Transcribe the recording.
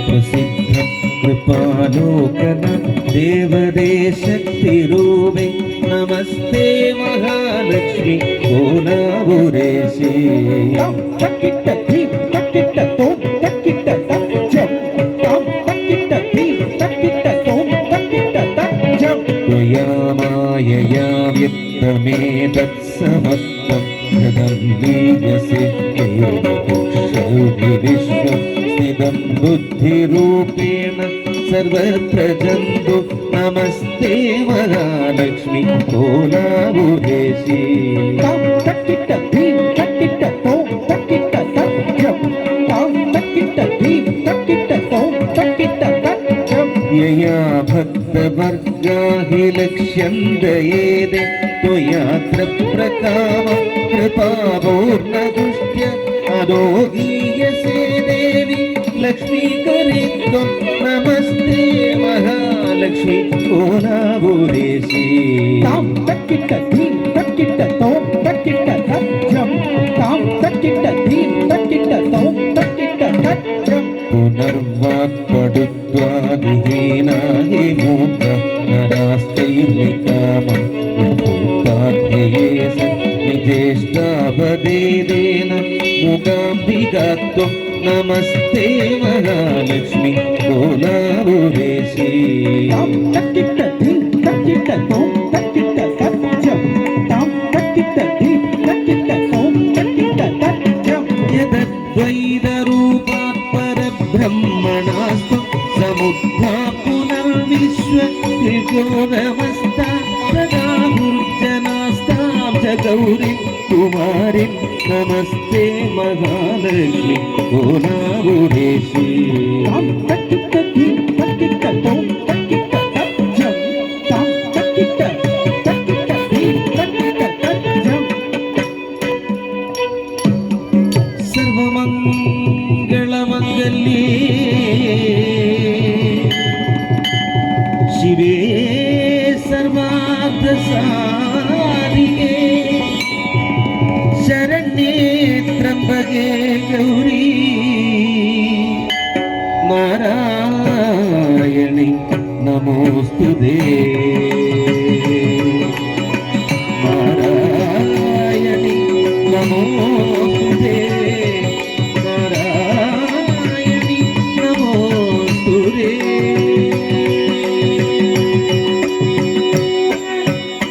प्रसिद्धं कृपालोकन देवदेशक्तिरूपे नमस्ते महालक्ष्मी कोलापुरेशे त्वया मायया व्यक्तमेतत्समत्वं हृदं लीयसे विश्वं स्थितं बुद्धिरूपेण सर्वत्र जन्तु नमस्ते महालक्ष्मी कोलापुरेशे यया भक्तवर्गा हि लक्ष्यं दयेदे त्वयात्र प्रकामं कृपापूर्णदुष्ट्य अदोगीयसे देवी लक्ष्मीकरे त्वं नमस्ते महालक्ष्मी कोलापुरेशे पुनर्वाक्पडुत्वादिहीनाहि मूढ नरास्तैर्निकामं भूताध्यये निजेष्टापदेन मूकाम्बिका त्वं नमस्ते महालक्ष्मी कोलापुरेशे यद्वैतरूपात् परब्रह्मणास्तु समुद्धा पुनर्विश्व त्रिकोणमस्ता तदा गुर्जनास्तां च गौरीं कुमारीं नमस्ते महालक्ष्मी कोलापुरेशे सर्वमङ्गलमङ्गल्ये शिवे सर्वार्थसाधिके शरण्ये त्र्यम्बके गौरी